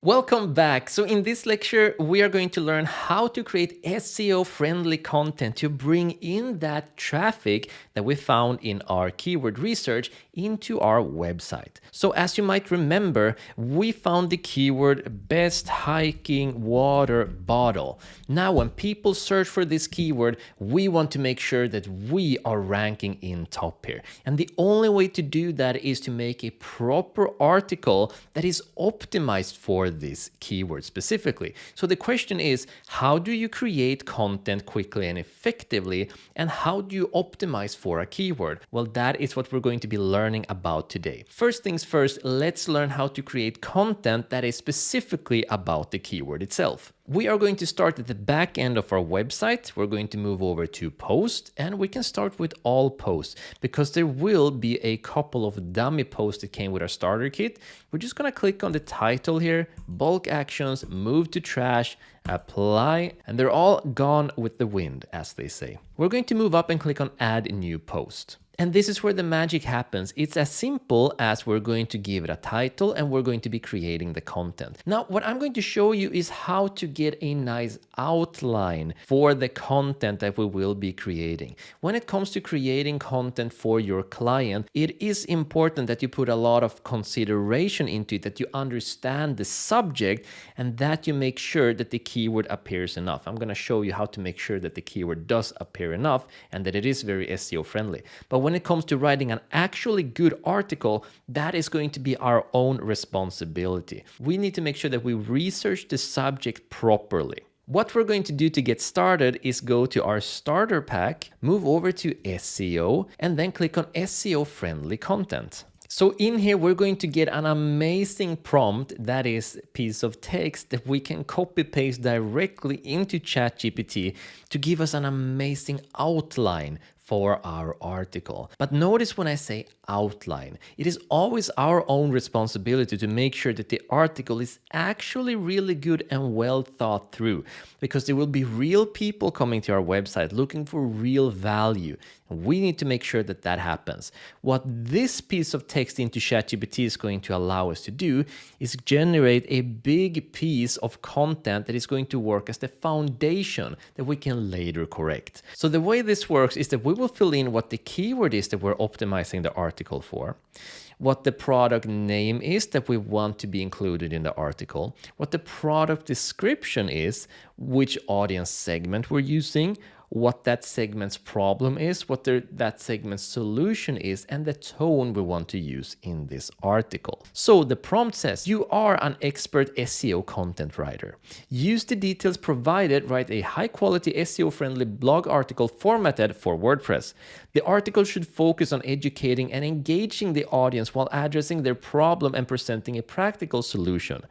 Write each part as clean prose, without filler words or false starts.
Welcome back. So in this lecture, we are going to learn how to create SEO friendly content to bring in that traffic that we found in our keyword research into our website. So as you might remember, we found the keyword best hiking water bottle. Now, when people search for this keyword, we want to make sure that we are ranking in top here. And the only way to do that is to make a proper article that is optimized for this keyword specifically. So the question is, how do you create content quickly and effectively, and how do you optimize for a keyword? Well, that is what we're going to be learning about today. First things first, let's learn how to create content that is specifically about the keyword itself. We are going to start at the back end of our website. We're going to move over to post, and we can start with all posts because there will be a couple of dummy posts that came with our starter kit. We're just going to click on the title here, bulk actions, move to trash, apply, and they're all gone with the wind, as they say. We're going to move up and click on add new post. And this is where the magic happens. It's as simple as we're going to give it a title and we're going to be creating the content. Now, what I'm going to show you is how to get a nice outline for the content that we will be creating. When it comes to creating content for your client, it is important that you put a lot of consideration into it, that you understand the subject and that you make sure that the keyword appears enough. I'm going to show you how to make sure that the keyword does appear enough and that it is very SEO friendly. But when it comes to writing an actually good article, that is going to be our own responsibility. We need to make sure that we research the subject properly. What we're going to do to get started is go to our starter pack, move over to SEO, and then click on SEO friendly content. So in here, we're going to get an amazing prompt, that is a piece of text that we can copy paste directly into ChatGPT to give us an amazing outline for our article. But notice when I say outline, it is always our own responsibility to make sure that the article is actually really good and well thought through, because there will be real people coming to our website looking for real value. And we need to make sure that that happens. What this piece of text into ChatGPT is going to allow us to do is generate a big piece of content that is going to work as the foundation that we can later correct. So the way this works is that we will fill in what the keyword is that we're optimizing the article for, what the product name is that we want to be included in the article, what the product description is, which audience segment we're using, what that segment's problem is, what that segment's solution is, and the tone we want to use in this article. So the prompt says, you are an expert SEO content writer. Use the details provided, write a high-quality SEO-friendly blog article formatted for WordPress. The article should focus on educating and engaging the audience while addressing their problem and presenting a practical solution.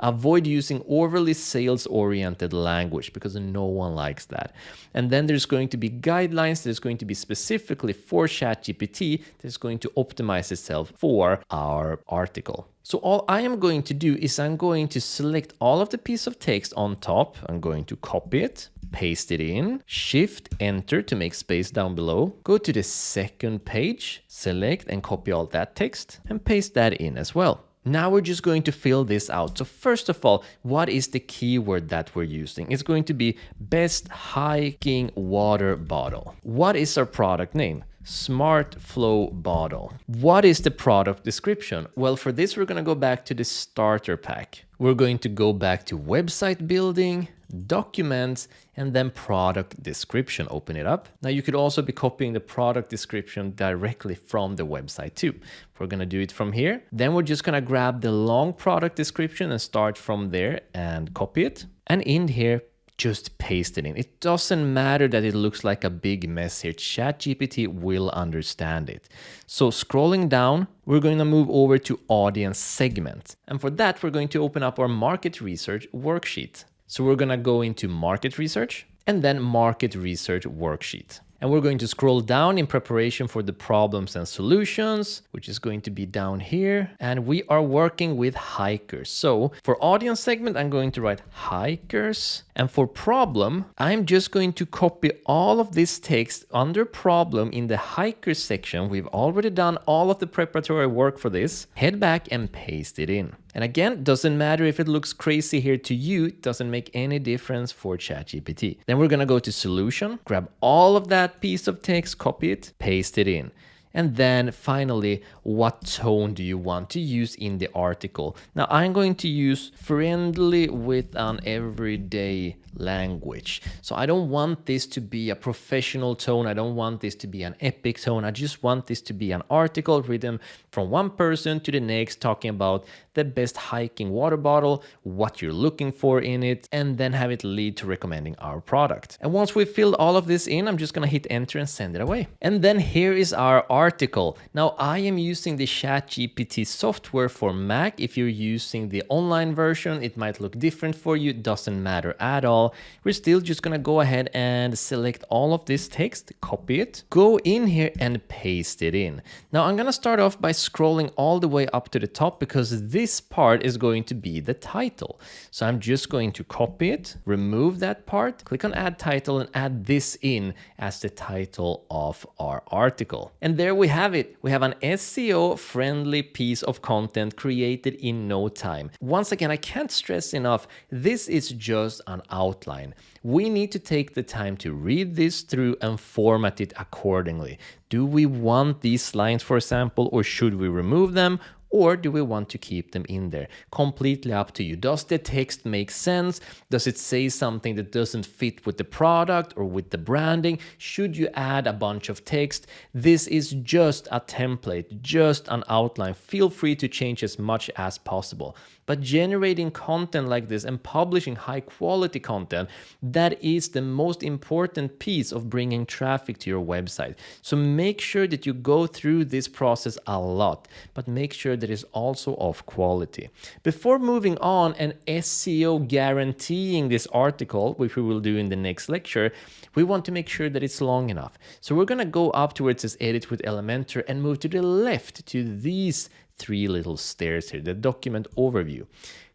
Avoid using overly sales-oriented language because no one likes that. And then there's going to be guidelines that's going to be specifically for ChatGPT that's going to optimize itself for our article. So all I am going to do is I'm going to select all of the piece of text on top. I'm going to copy it, paste it in, Shift Enter to make space down below. Go to the second page, select and copy all that text and paste that in as well. Now we're just going to fill this out. So first of all, what is the keyword that we're using? It's going to be best hiking water bottle. What is our product name? Smart Flow Bottle. What is the product description? Well, for this, we're going to go back to the starter pack. We're going to go back to website building, documents, and then product description. Open it up. Now you could also be copying the product description directly from the website too. We're going to do it from here. Then we're just going to grab the long product description and start from there and copy it. And in here, just paste it in. It doesn't matter that it looks like a big mess here. ChatGPT will understand it. So scrolling down, we're going to move over to audience segment. And for that, we're going to open up our market research worksheet. So we're going to go into market research and then market research worksheet. And we're going to scroll down in preparation for the problems and solutions, which is going to be down here. And we are working with hikers. So for audience segment, I'm going to write hikers. And for problem, I'm just going to copy all of this text under problem in the hikers section. We've already done all of the preparatory work for this. Head back and paste it in. And again, doesn't matter if it looks crazy here to you, it doesn't make any difference for ChatGPT. Then we're gonna go to solution, grab all of that piece of text, copy it, paste it in. And then finally, what tone do you want to use in the article? Now I'm going to use friendly with an everyday language. So I don't want this to be a professional tone. I don't want this to be an epic tone. I just want this to be an article written from one person to the next, talking about the best hiking water bottle, what you're looking for in it, and then have it lead to recommending our product. And once we've filled all of this in, I'm just gonna hit enter and send it away. And then here is our article. Now I am using the ChatGPT software for Mac. If you're using the online version, it might look different for you. It doesn't matter at all. We're still just gonna go ahead and select all of this text, copy it, go in here and paste it in. Now I'm gonna start off by scrolling all the way up to the top because this part is going to be the title. So I'm just going to copy it, remove that part, click on add title and add this in as the title of our article. And there we have it. We have an SEO friendly piece of content created in no time. Once again, I can't stress enough, this is just an outline. We need to take the time to read this through and format it accordingly. Do we want these lines, for example, or should we remove them? Or do we want to keep them in there? Completely up to you. Does the text make sense? Does it say something that doesn't fit with the product or with the branding? Should you add a bunch of text? This is just a template, just an outline. Feel free to change as much as possible. But generating content like this and publishing high quality content, that is the most important piece of bringing traffic to your website. So make sure that you go through this process a lot, but make sure that it's also of quality. Before moving on and SEO guaranteeing this article, which we will do in the next lecture, we want to make sure that it's long enough. So we're gonna go up to where it says edit with Elementor and move to the left to these three little stairs here, the document overview.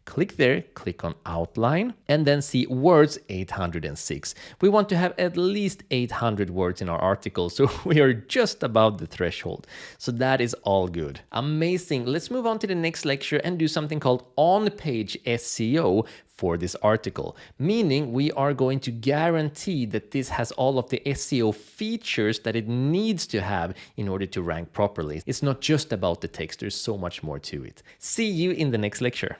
Click there, click on outline, and then see words 806. We want to have at least 800 words in our article, so we are just about the threshold. So that is all good. Amazing. Let's move on to the next lecture and do something called on-page SEO for this article, meaning we are going to guarantee that this has all of the SEO features that it needs to have in order to rank properly. It's not just about the text, there's so much more to it. See you in the next lecture.